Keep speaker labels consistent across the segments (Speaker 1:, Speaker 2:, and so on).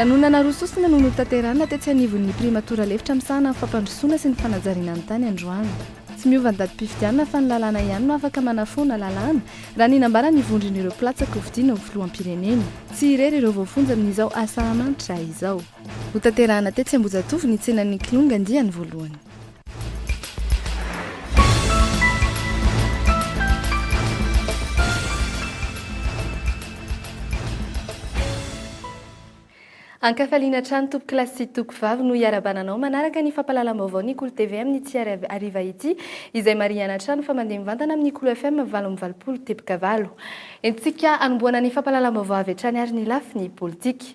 Speaker 1: lanonana roa sosina no notanterana tetsy anivon'ny primatora lefitra misahana amin'ny fampandrosoana sy ny fanajariana ny tany androany tsy miova ny datim-pifidianana fa ny lalàna ihany no afaka manafoana lalàna raha ninambara nivondrin'ireo platsaka hovidiana ho filohampirenena tsy irery ireo voafonjy amin'izao asa amanitra izao notanterahana tetsy Ambozatovo ny tsenan'ny Kilonga andiany voalohany. Ankafaliana trano tompo kilasy sy toko vavy no iarabananao manaraka ny fampalalam-baovao ny Kolo TV amin'ny tia ariva ity izay mariana trano fa mandeha mivantana amin'ny Kolo FM 90 tepika valo. Entsika anomboana ny fampalalam-baovao avy hatrany ary ny lafiny politika.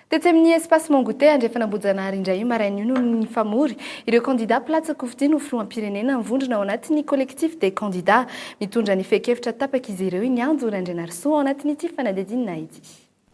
Speaker 1: Tetsy amin'ny espace Mongote andrefana Ambojanahary indray io maraina io no ny famory ireo candidat platsaka hovidiana ho filohampirenena mivondrona ao anatin'ny collectif des candidats mitondra ny fekefitra tapaka izy ireo ny Anjo Randrenarso ao anatin'ity fanadidinina ity.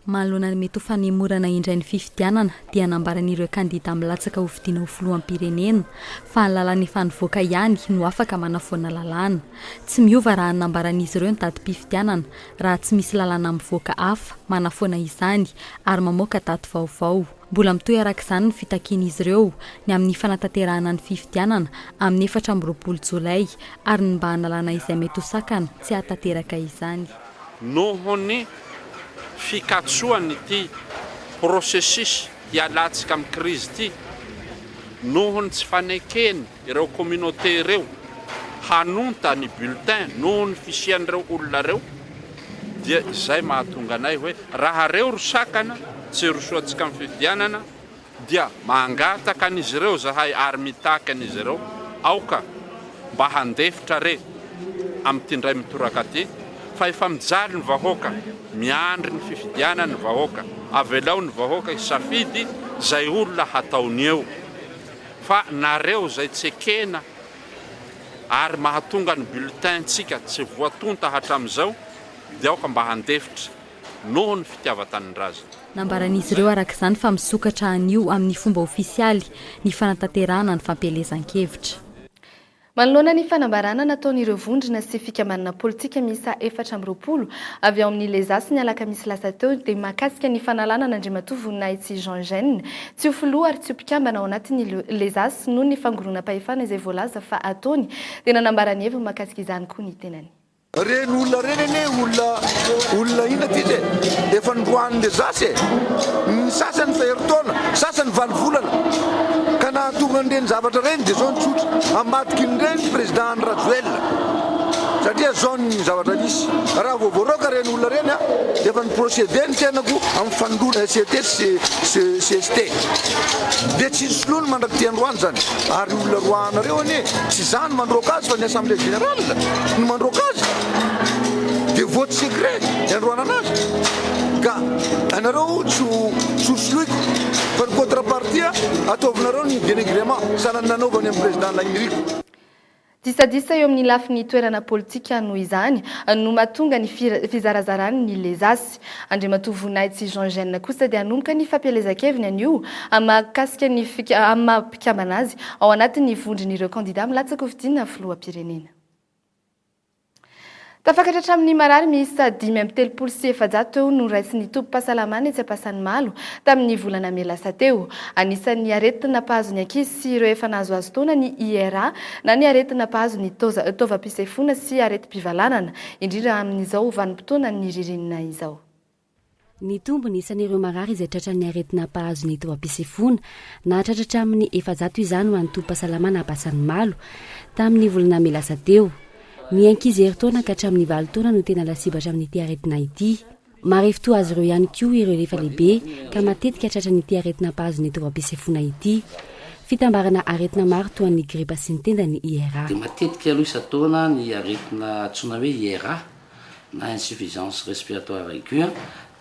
Speaker 2: Manoloana ny mety ho fanemorana indray ny fifidianana dia nambaran'ireo kandida milatsaka ho vidiana ho filohampirenena fa ny lalàna fanovoaka ihany no afaka manafoana lalàna. Tsy miova raha nambaran'izy ireo ny datim-pifidianana raha tsy misy lalàna mivoaka hafa manafoana izany ary mamoaka daty vaovao. Mbola mitohy arak'izany ny fitakian'izy ireo ny amin'ny fanatanterahana ny fifidianana amin'ny 4 Jolay ary ny mba hanalana izay mety ho sakana tsy hatateraka izany.
Speaker 3: Nohony fikatsoany ity processus hialatsika amin'ny crise ity nohony tsy fanekeny ireo communauté ireo hanonta ny bulletin nohony fisian'ireo olona reo dia izay mahatonga anay hoe raha reo rosakana tsy rosoantsika amin'ny fifidianana dia mangataka an'izy ireo zahay ary mitaka an'izy ireo aoka mba handefitra re amin'ny tindray mitoraka ty fa efa mijaly ny vahoaka miandry ny fifidianana ny vahoaka avelao ny vahoaka isafidy zay olona hataony eo fa nareo zay tsekena ary mahatonga ny bulletin tsika tsy voatonta hatramin'izao dia aoka mba handefitra noho ny fitiavan-tanin-drazana.
Speaker 2: Nambaran'izy ireo arak'izany fa misokatra anio amin'ny fomba ofisialy ny fanatanterahana ny fampielezan-kevitra.
Speaker 1: Manoloana ny fanambarana nataon'ireo vondrona sy fikamanana politika miisa 420 avy ao amin'ny Lezasy ny alakamisy lasa teo dia mahakasika ny fanalana n'Andriamatovo Naitsy Jean Gène tsy ho filoha ary tsy ho mpikambana ao anatin'ny Lezasy noho ny fangoroana-pahefana izay voalaza fa ataony dia nanambara ny heviny mahakasika izany koa ny tenany.
Speaker 4: Reny olona reny ane olona ina ty ze efa nroan'ny Lezasy ny sasany feheritaona sasany valivolana ka nahatonga an'ireny zavatra reny dia zao nitsotra ambadiky n'ireny président Rajoel satria zao ny zavatra nisy raha voavoaroaka reny olona reny a efa ny procédé ny tenako amin'ny fanodona CT CST dia tsy solony mandraky ty androany zany ary olona roanareo ane tsy zany mandroaka azy fa ny assemblée générale no mandroaka azy dia vote secret ny androana anazy ka anareo tsy soloiko fa ny contrepartie ataovinareo ny dénigrement sanany nanaovany amin'ny président Lagniriko.
Speaker 1: Disadisa eo amin'ny lafiny toerana politika noho izany no mahatonga ny fizarazarany ny Lezasy. Andriamatovo Naitsy Jean Gène kosa dia hanomboka ny fampielezan-keviny anio mahakasika ny mampikambana azy ao anatin'ny vondron'ireo candidat milatsaka ho vidiana filoham-pirenena. Tafakatra hatramin'ny marary miisa 530 teo no raisin'ny tompo-pahasalamana etsy Ampasanimalo tamin'ny volana May lasa teo. Anisan'ny aretina nampahazo ny ankizy sy ireo efa nahazoazo taona ny IRA na ny aretina nampahazo ny taovam-pisefoana sy aretim-pivalanana indrindra amin'izao vanim-potoana ny ririnina izao.
Speaker 2: Ny tombony isan'ireo marary izay tratran'ny aretina nampahazo ny taovam-pisefoana na tratratra amin'ny 700 izany ho an'ny tompo-pahasalamana Ampasanimalo tamin'ny volana May lasa teo. Ny ankizy heritaona ka hatramin'ny 9 taona no tena lasibatra amin'ity aretina ity. Marefo azy ireo ihany koa ireo rehefa lehibe ka matetika tratran'ity aretina nampahazo ny taovam-pisefoana ity. Fitambarana aretina maro toa ny gripa sy ny tenda ny IRA.
Speaker 5: Dia matetika aloha isa-taona ny aretina antsoina hoe IRA na insuffisance respiratoire aiguë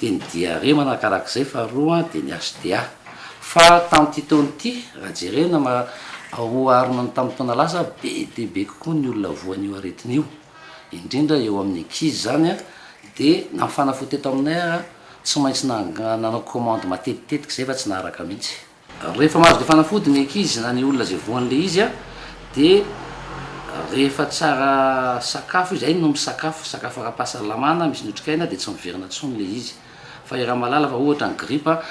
Speaker 5: dia ny diarrhée manakarak'izay faharoa dia ny HTA. Fa tamin'ity taona ity raha jerena oharina ny tamin'ny taona lasa be dia be kokoa ny olona voan'io aretina io indrindra eo amin'ny ankizy zany a dia na mifanafoty eto aminay tsy maintsy nanao commande matetitetika izay fa tsy naharaka mihitsy. Rehefa mahazo dia fanafody ny ankizy na ny olona izay voan'le izy a dia rehefa tsara sakafo izy no misakafo ara-pahasalamana misy ny otrikaina dia tsy miverina intsony le izy fa iraha malala fa ohatra ny gripa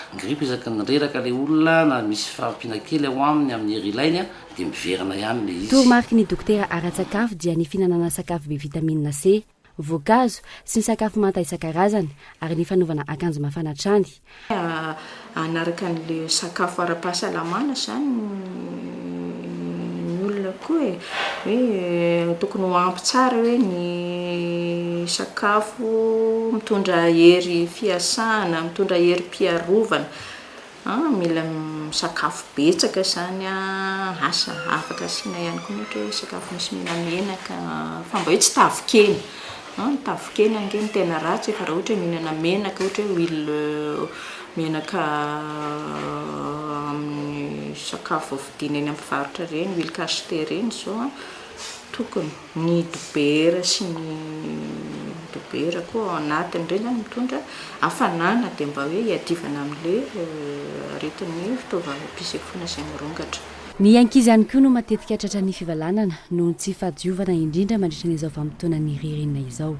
Speaker 5: isaky nyreraka le olona na misy fampina kely ao aminy amin'ny hery ilainy a dia miverina ihany le izy.
Speaker 6: Toromarika ny dokotera ara-tsakafo dia ny fihinanana sakafo be vitamina C, voankazo sy ny sakafo manta isan-karazany ary ny fanaovana akanjo mafana trany.
Speaker 7: Anaraka an'le sakafo ara-pahasalamana zany ny olona koa hoe tokony ho ampy tsara hoe ny sakafo mitondra hery fiasana, mitondra hery mpiarovana. Mila sakafo betsaka zany asa afaka asiana ihany koa ohatra hoe sakafo misy menamenaka fa mba hoe tsy tavokely. Ny tavokely angeny tena ratsy fa raha ohatra mihinana menaka ohatra hoe huile menaka amin'ny sakafo vidiana eny amin'ny mpivarotra reny, huile castor reny zao tokony ny dobera sy ny dobera koa anatiny reny zany mitondra hafanana dia mba hoe hiadivana amin'le aretin'ny fitaovam-pisefona izay mirongatra.
Speaker 6: Ny ankizy ihany koa no matetika tratra ny fivalanana noho tsy fahadiovana indrindra mandritra n'izao vanim-potoana ririnina izao.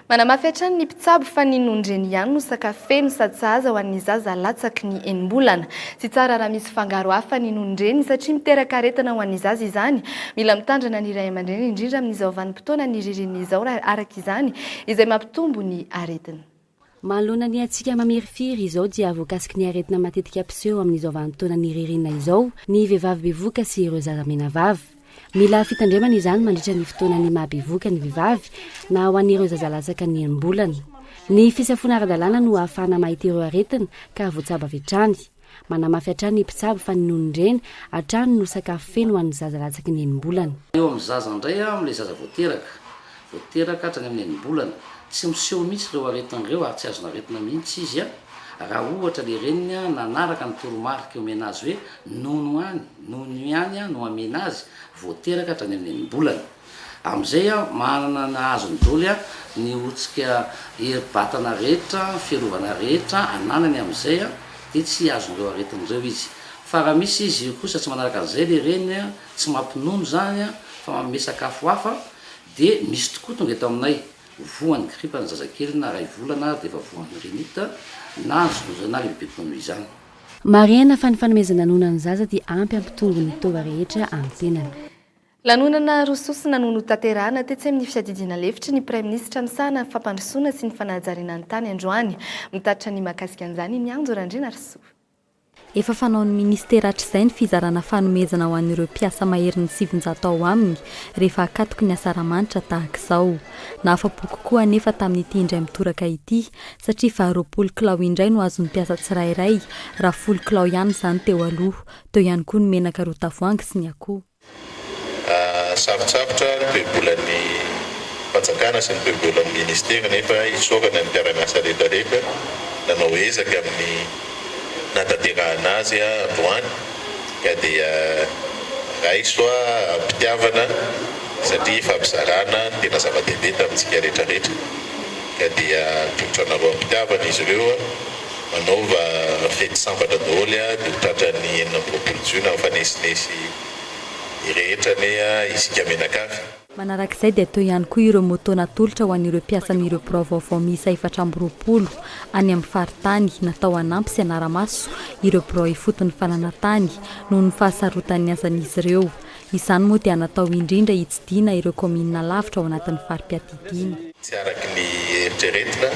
Speaker 1: Manamafy hatrany ny mpitsabo fa ny nondreny ihany no sakafo feno sady sahaza ho an'ny zaza latsaky ny enim-bolana. Tsy tsara raha misy fangaro hafa ny nondreny satria miteraka aretina ho an'ny zaza izany. Mila mitandrana ny ray aman-dreny indrindra amin'izao vanim-potoana ny ririnina izao araka izany izay mampitombo ny aretina.
Speaker 6: Manoloana ny atsika mamirifiry izao dia voakasiky ny aretina matetika mpiseho amin'izao vanim-potoana ny ririnina izao ny vehivavy bevoka sy ireo zaza menavavy. Mila fitandremana izany mandritra ny fotoana ny mahabevoka ny vehivavy na ho an'ireo zaza latsaka ny enim-bolana. Ny fisafoana ara-dalàna no ahafahana mahita ireo aretina ka voatsabo avy hatrany. Manamafy hatrany ny mpitsabo fa ny nondreny hatrany no sakafo feno ho an'ny zaza latsaky ny enim-bolana.
Speaker 5: Eo amin'ny zaza indray amin'ilay zaza voateraka hatrany amin'ny enim-bolana tsy miseho mihitsy ireo aretin'ireo ary tsy azona aretina mihitsy izy raha ohatra le reniny nanaraka ny toromarika omena azy hoe nono ihany no amena azy voateraka hatrany amin'ny enim-bolana. Amin'izay manana nahazo ny doly ny otsika herim-batana rehetra, fiarovana rehetra ananany amin'izay dia tsy azon'ireo aretin'ireo izy. Fa raha misy izy kosa tsy manaraka an'izay le reniny tsy mampinono zany fa manome sakafo hafa dia misy tokoa tonga eto aminay voan'ny gripa ny zazakely na ray volana dia efa voan'ny rinita na lehibe noho izany.
Speaker 6: Marihana fa ny fanomezana nono ny zaza dia ampy ampitombo ny tova rehetra amin'ny tenany.
Speaker 1: Lanonana rososina nono tanterahana tetsy amin'ny fiadidiana lefitra ny praiminisitra misahana fampandrosoana sy ny fanajariana ny tany androany. Mitatitra ny mahakasika an'izany ny Anjo Randrina Risoa.
Speaker 2: Efa fanaon'ny ministera hatr'izay ny fizarana fanomezana ho an'ireo mpiasa maherin'ny 700 ao aminy rehefa hakatoky ny asaramanitra tahaka izao. Nahafa-po kokoa anefa tamin'ity indray mitoraka ity satria fa 20 kilao indray no azon'ny mpiasa tsirairay raha 10 kilao ihany izany teo aloha. Teo ihany koa ny menaka roa tavoahangy sy ny akoho.
Speaker 8: Sarotsarotsa ny toe-bolan'ny fanjakana sy ny toe-bolan'ny ministera nefa isokana ny mpiara-miasa rehetrarehetra nanao ezaka amin'ny natanterahana azy androany ka dia raisoa ampitiavana satria fampizarana tena zava-dehibe tamintsika rehetrarehetra ka dia tongotra nareo ampitiavana izy ireo manaova fety sambatra daholo dia hotratran'ny 9 jona mifanesinesy irehetrany isika menakavy.
Speaker 2: Manarak'izay dia teo ihany koa ireo moto natolotra ho an'ireo mpiasa amin'ireo birao miisa 420 any amin'ny faritany natao hanampy sy anara-maso ireo birao ifotony falanantany noho ny fahasarotan'ny asan'izy ireo. Izany moa dia natao indrindra hitsidiana ireo komina lavitra ao anatin'ny farim-piatidiana.
Speaker 8: Tsy araky ny eritreretina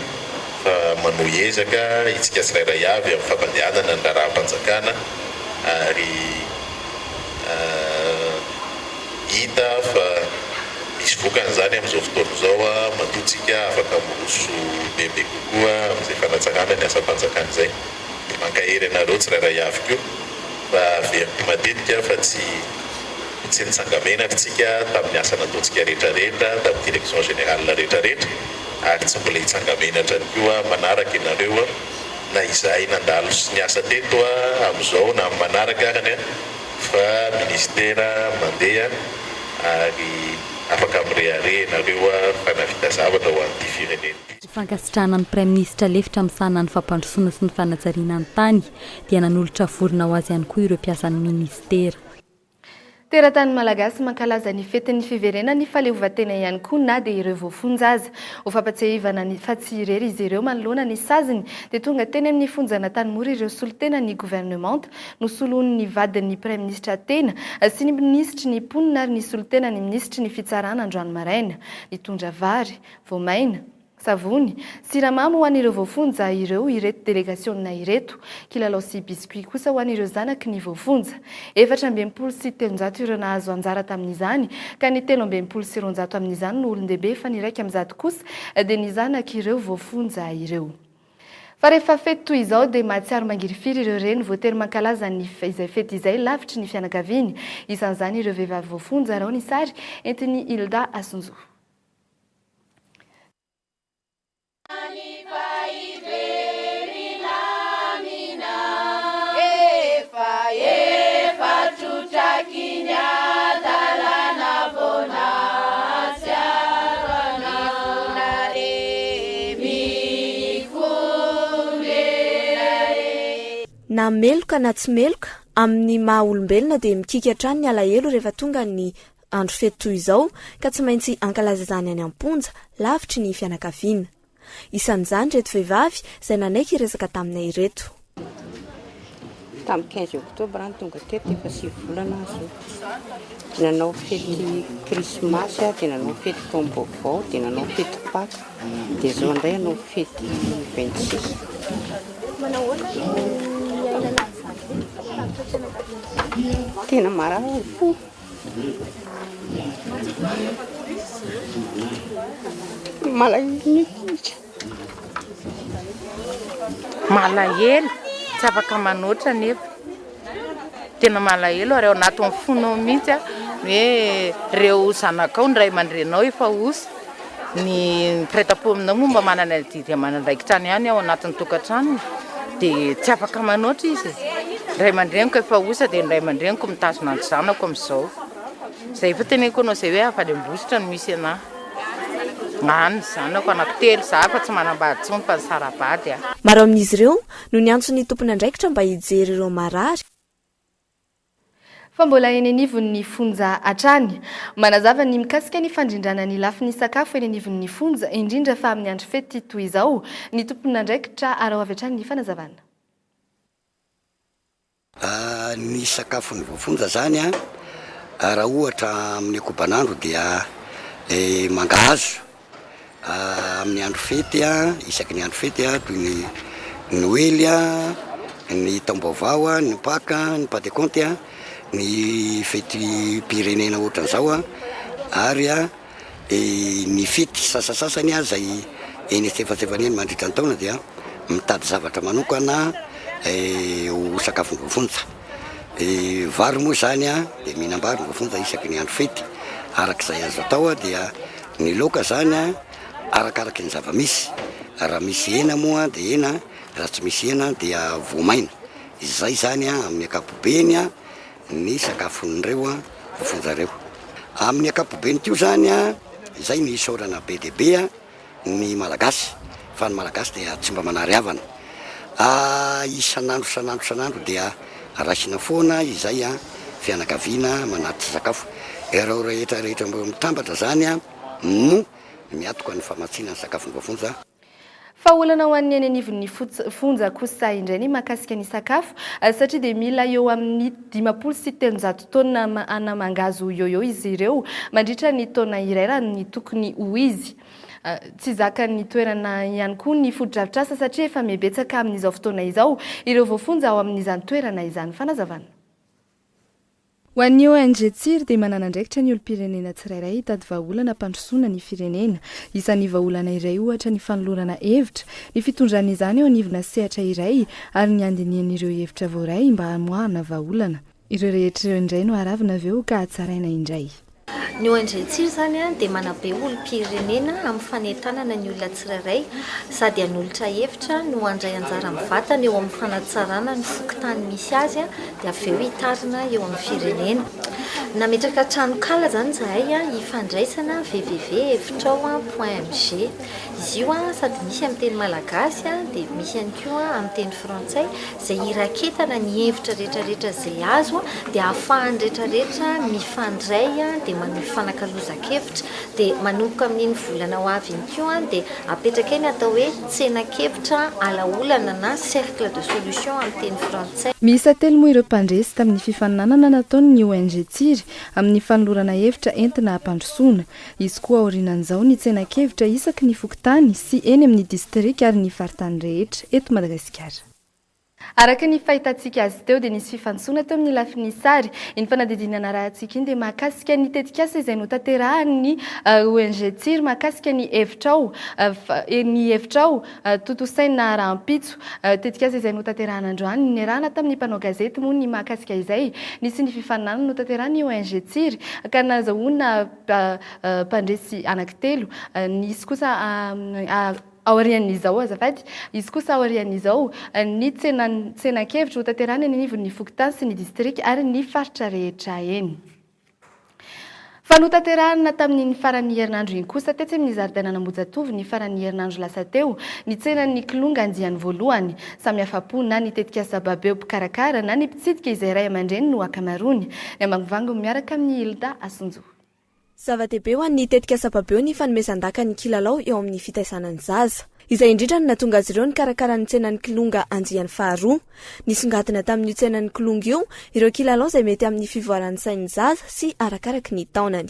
Speaker 8: fa manohy ezaka itsika tsirairay avy amin'ny fampandehanana ny raharaham-panjakana ary hita fa misy vokany zany amin'izao fotoana izao matotsika afaka miroso bebe kokoa amin'izay fanatsarana ny asa-panjakana izay. Mankahery anareo tsirairay avy koa fa veriko matetika fa tsy nitsangamenatsika tamin'ny asa nataontsika rehetrarehetra tamin'ny direction générale rehetrarehetra ary tsy mbola hitsangamenatra ny koa manaraka ianareo na izay nandalo sy ny asa teto amin'izao na manaraka arany fa ministera mandeha ary afaka mireharehanareo fanavita zavatra ho an'ity firenena.
Speaker 2: Fankasitrahana ny praiminisitra lefitra misahana ny fampandrosoana sy ny fanajariana ny tany dia nanolotra vorona ho azy ihany koa ireo mpiasan'ny ministera.
Speaker 1: Teratany malagasy mankalaza ny fetin'ny fiverenana ny faleovan-tena ihany koa na dia ireo voafonja azy. Ho fampatsiahivana ny fa tsy irery izy ireo manoloana ny saziny dia tonga teny amin'ny fonjana tanimora ireo solotena ny gouvernement nosoloany ny vadin'ny prime ministre tena sy ny ministry ny mponina ary ny solotena ny ministry ny fitsarana androany maraina, nitondra vary, voamaina, savony, siramamy ho an'ireo voafonja ireo ireto délégationna ireto, kilalao sy biscuit kosa ho an'ireo zanaky ny voafonja. 420 sy 300 ireo nahazo anjara tamin'izany, ka ny 320 sy 200 amin'izany no olon-dehibe fa ny 100 kosa dia ny zanaky ireo voafonja ireo. Fa rehefa fety toy izao dia mahatsiaro mangirifiry ireo reny voatery mankalaza ny izay fety izay lavitry ny fianakaviany. Isan'izany ireo vehivavy voafonja rao ny sary entiny Hilda Asonjo.
Speaker 9: Na meloka na tsy meloka amin'ny maha olombelona dia mikika hatrany ny alahelo rehefa tonga ny andro fety toy izao ka tsy maintsy ankalaza izany any am-ponja lavitry ny fianakaviana. Isan'izany reto vehivavy izay nanaiky resaka taminay ireto.
Speaker 10: Tamin'ny 15 oktobra tonga teto efa 7 volana azy. Dia nanao fety krismasy, dia nanao fety taom-baovao, dia nanao fety Pâques, dia zao indray nanao fety 26. Tena marary fo.
Speaker 11: Malahelo, tsy afaka manoatra nefa. Tena malahelo ary ao anatin'ny fonao mihitsy hoe reo zanakao ny ray aman-drenao efa osy. Ny prêt-à-pot aminao mba manana didy aman'andraikitra ihany ao anatin'ny tokantranony dia tsy afaka manoatra izy. Ray aman-dreniko efa osa dia ny ray aman-dreniko mitazona ny zanako amin'izao. Izay efa teneniko anao izay hoe avy ambositra no misy anahy. Any zanako anankitelo za fa tsy manambady tsony fa ny sarabady.
Speaker 9: Maro amin'izy ireo no ny antson'ny tompony andraikitra mba hijery ireo marary.
Speaker 1: Fa mbola eny anivon'ny fonja hatrany, manazava ny mikasika ny fandrindrana ny lafin'ny sakafo eny anivon'ny fonja, indrindra fa amin'ny andro fety toy izao, ny tompony andraikitra arao avy hatrany ny fanazavana.
Speaker 12: Ny sakafon'ny voafonja zany raha ohatra amin'ny akobanandro dia mangahazo amin'ny andro fety isaky ny andro fety toy ny Noely ny taom-baovao ny Pâques ny Pentecôte ny fety pirenena ohatran'izao ary ny fety sasasasany zay eny tsefasefany eny mandritra ny taona dia mitady zavatra manokana ho sakafon'ny voafonja. Vary moa zany dia mihinam-bary ny voafonja isaky ny andro fety. Arak'izay azo atao dia ny laoka zany arakaraky ny zava-misy. Raha misy hena moa dia hena, raha tsy misy hena dia voamaina. Izay zany amin'ny ankapobeny ny sakafon'ireo voafonja ireo. Amin'ny ankapobeny tio zany izay ny isaorana be dia be ny malagasy, fa ny malagasy dia tsy mba manary-havana. Isan'andro dia raisina foana izay fianakaviana manaty sakafo. Ireo rehetra mitambatra zany no miatoka ny famatsiana ny sakafon'ny voafonja.
Speaker 1: Fa olana ho an'ny eny anivon'ny fonja kosa indray ny mahakasika ny sakafo satria dia mila eo amin'ny 500 sy 300 taona ana mangazo eo izy ireo mandritra ny taona iray raha ny tokony ho izy. Tsy zaka ny toerana ihany koa ny foto-drafitrasa satria efa mibetsaka amin'izao fotoana izao ireo voafonja ao amin'izany toerana izany. Fanazavana. Ho an'ny ONG Tsiro dia manana andraikitra ny olom-pirenena tsirairay hitady vahaolana hampandrosoana ny firenena. Isan'ny vahaolana iray ohatra ny fanolorana hevitra, ny fitondran'izany eo anivona sehatra iray ary ny andinian'ireo hevitra voaray mba hamoahana vahaolana. Ireo rehetra indray no aravina avy eo ka hatsaraina indray.
Speaker 13: Ny ONG Tsiro zany dia manabe olom-pirenena amin'ny fanentanana ny olona tsirairay sady hanolotra hevitra no handray anjara mivantana eo amin'ny fanatsarana ny fokontany misy azy dia avy eo hitarina eo amin'ny firenena. nametraka tranokala zany zahay a ifandraisana www.evitrao.mg izy io a sady misy amin'ny teny malagasy a dia misy ihany koa amin'ny teny frantsay izay iraketana ny hevitra rehetrarehetra izay azo a dia ahafahany rehetrarehetra mifandray a dia manao fanakalozan-kevitra dia manomboka amin'iny volana ho avy iny koa a dia apetraka eny atao hoe tsenakevitra alaolana na cercle de solution amin'ny teny frantsay.
Speaker 1: Miisa telo moa ireo mpandresy tamin'ny fifaninanana nataony ONG Tsiry amin'ny fanolorana hevitra entina hampandrosoana. Izy koa aorianan'izao ny tsenakevitra isaky ny fokontany sy eny amin'ny distrika ary ny faritany rehetra eto Madagasikara. Araka ny fahitantsika azy teo dia nisy fifantsona teo amin'ny lafinisary iny fanadidinana rahantsika iny dia mahakasika ny tetikasa izay notanterahany ONG Tsiry mahakasika ny evitrao totosaina rahampitso tetikasa izay notanterahana androany nirahana tamin'ny mpanao gazety moa ny mahakasika izay nisy ny fifaninanana notanterahany ONG Tsiry ka nazahoana mpandresy anankitelo nisy kosa aorian'izao azafady izy kosa aorian'izao ny tsenakevitra ho tanterahany ny anivon'ny fokontany sy ny distrika ary ny faritra rehetra eny. Fa notanterahana tamin'ny faran'ny herinandro iny kosa tetsy amin'ny zaridaina Ambojatovo ny faran'ny herinandro lasa teo ny tsenan'ny Kilonga andiany voalohany samy hafapo na ny tetikasa babeo mpikarakara na ny mpitsidika izay ray aman-dreny no akamarony ny amangovango miaraka amin'ny Hilda Asonjo.
Speaker 9: Zava-dehibe ho an'ny tetikasa babeo ny fanomezan-daka ny kilalao eo amin'ny fitaisanany zaza. Izay indrindra no natonga azy ireo ny karakara ny tsenan'ny Kilonga andiany faharoa. Nisongadina tamin'ny tsenan'ny Kilonga io ireo kilalao izay mety amin'ny fivoaran'ny sain'ny zaza sy arakaraky ny taonany.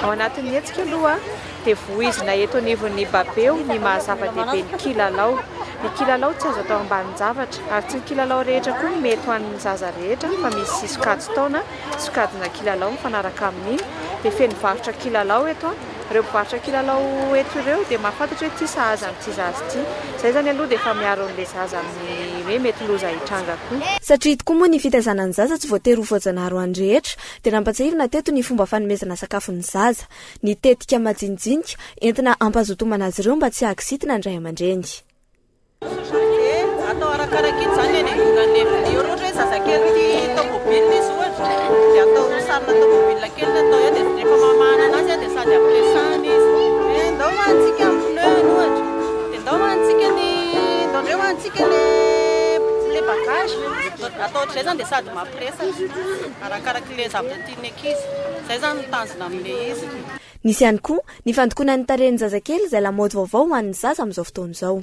Speaker 14: Ao anatin'ny hetsika aloha dia voizina eto anivon'ny babeo ny mahazava-dehibe ny kilalao. Ny kilalao tsy azo atao ambanin-javatra ary tsy ny kilalao rehetra koa mety ho an'ny zaza rehetra fa misy sokajy taona sokajina kilalao mifanaraka amin'iny dia feno varotra kilalao eto ireo mpivarotra kilalao eto ireo dia mahafantatra hoe ty sahaza amin'ity zaza ity. Izay zany aloha dia efa miaro an'ilay zaza amin'ny hoe mety loza hitranga koa.
Speaker 9: Satria tokoa moa ny fitaizanan'ny zaza tsy voatery ho voajanahary ho any rehetra dia nampatsahivina teto ny fomba fanomezana sakafon'ny zaza. Ny tetika majinijinika entina ampazotomana azy ireo mba tsy hagisitina ny ray aman-dreny.
Speaker 15: Atao arakaraka iny zany any angongan'ny vidéo ohatra hoe zazakely tomobile izy ohatra dia atao sarina tomobile kely atao eo dia rehefa mamana anazy dia sady ampiresahana izy ndao hoantsika amin'ny pneu ohatra dia ndao hoantsika ndao hoantsika le bagage atao ohatr'izay zany dia sady mampiresaka arakaraka le zavatra tiany ankizy izay zany mitanjona amin'ilay izy.
Speaker 9: Nisy ihany koa ny fandokoana ny tarehin'ny zazakely izay lamaody vaovao ho an'ny zaza amin'izao fotoana izao.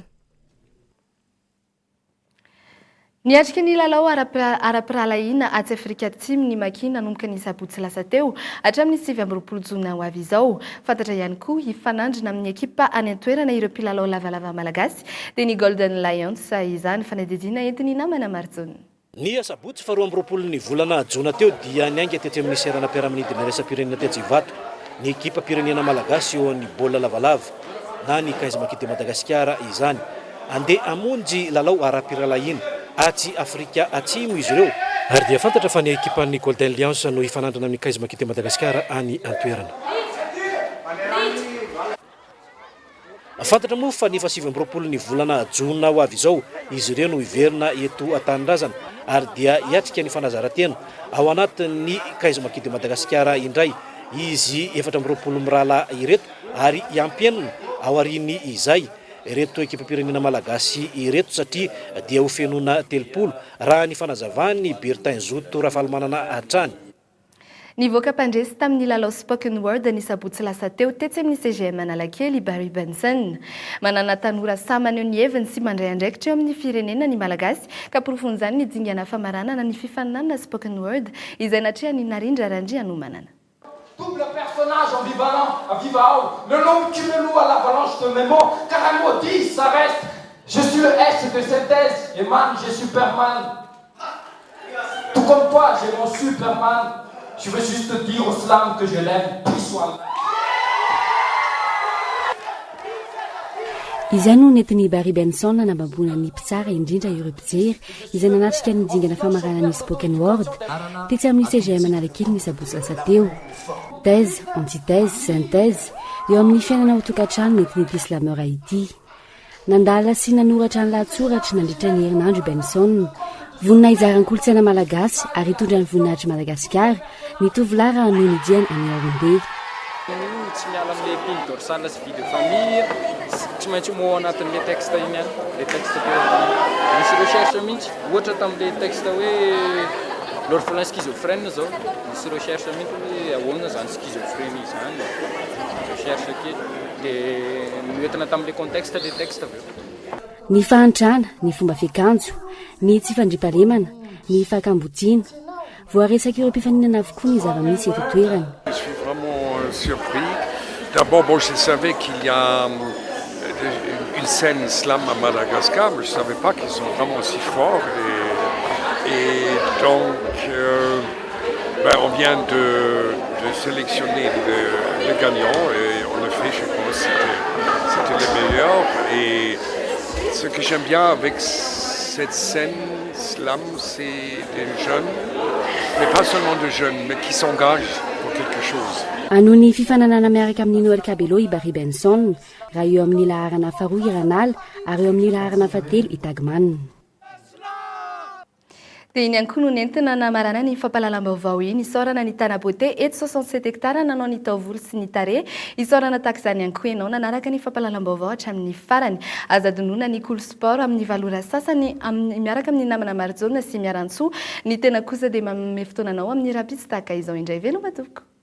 Speaker 1: Niatrika ny lalao ara-piralahiana atsy Afrika Atsimo ny Maki nanomboka ny sabotsy lasa teo hatramin'ny 7 Jona ho avy izao. Fantatra ihany koa hifanandrina amin'ny ekipa any an-toerana ireo mpilalao lavalava malagasy dia ny Golden Lions izany fanadidina entiny namana Marjona.
Speaker 16: Ny sabotsy 12 ny volana Jona teo dia niainga tetsy amin'ny serana mpiara-minindy ny raisam-pirenena Tejivato ny ekipa pirenena malagasy eo ny baolina lavalava na ny Kaiza Maki de Madagasikara izany andeha amonjy lalao ara-piralahiana atsy Afrika Atsimo izy ireo ary dia fantatra fa ny ekipan'ny Golden Lions no hifanandrina amin'ny Kaiza Maki de Madagasikara any an-toerana. Fantatra moa fa ny 7 ny volana Jona ho avy izao izy ireo no hiverina eto an-tanindrazana ary dia hiatrika ny fanazarantena ao anatin'ny Kaiza Maki de Madagasikara indray izy 14 mirala ireto ary iampienina ao ariny izay ireto ekipa pirenena malagasy ireto satria dia ho fenona 3 raha ny fanazavany Bertin Zoto Rafalmanana hatrany.
Speaker 1: Nivoaka mpandresy tamin'ny lalao spoken word ny sabotsy lasa teo tetsy amin'ny CGM Analakely Barry Benson. Manana tanora samany ny heviny sy mandray andraikitra eo amin'ny firenena ny malagasy ka porofon'izany ny dingana famaranana ny fifaninanana spoken word izay natrehany Narindra Randrianomanana.
Speaker 17: Double personnage ambivalent, le long cumulot à l'avalanche de mes mots, car un mot dit, ça reste. Je suis le S de cette thèse, et man, j'ai Superman. Tout comme toi, j'ai mon Superman. Je veux juste te dire au slam que je l'aime, puis soit.
Speaker 6: Izany no nentin'ny Barry Benson nanambabona ny mpitsara indrindra ireo mpijery izay nanatrika ny dingana famarana ny spoken word tetsy amin'ny CGM Analakely ny sabotsy lasa teo. Thèse, antithèse, synthèse eo amin'ny fiainana ao tokantrano nentin'ny Islameur ity. Nandala sy nanoratra ny lahatsoratra nandritra ny herinandro Benson vonina izarany kolotsaina malagasy ary hitondra ny voninahitry madagasikara ny tovolahy raha noho ny diany amin'ny aombe
Speaker 18: tsy miala amin'le épine dorsale sy vie de famille tsy maintsy mo anatin'le texte iny any le texte misy recherche mihitsy ohatra tamin'le texte hoe l'orphelin schizophrène zao misy recherche mihitsy hoe ahoana zany schizophrénie zany recherche kely de noentina tamin'le contexte le texte aveo
Speaker 6: ny fahantrana ny fomba fiakanjo ny tsy fandripalemana ny fahakambotiana voaresaka ireo mpifaninana avokoa ny zava-misy eto toerany.
Speaker 19: Je suis vraiment surpris. D'abord, bon, je savais qu'il y a une scène slam à Madagascar, mais je ne savais pas qu'ils sont vraiment aussi forts. Et donc, on vient de sélectionner le gagnant et en effet, je pense que c'était le meilleur. Et ce que j'aime bien avec cette scène slam, c'est des jeunes, mais pas seulement de jeunes, mais qui s'engagent pour quelque chose.
Speaker 6: Anoho ny fifananana miaraka amin'ny Noël Cabello i Barry Benson raha eo amin'ny laharana faharoa i Ranal ary eo amin'ny laharana fahatelo i Tagman.
Speaker 1: Dia iny ihany koa no nentina namarana ny fampahalalam-baovao iny isaorana ny tanabote eto 67 hectare nanao ny taovolo sy ny tare isaorana takizany ihany koa ianao nanaraka ny fampahalalam-baovao hatramin'ny farany azadinoana ny cool sport amin'ny valora sasany miaraka amin'ny namana Marjona sy miarantsoa ny tena kosa dia manome fotoananao amin'ny rapitsy tahaka izao indray veloma tompoko.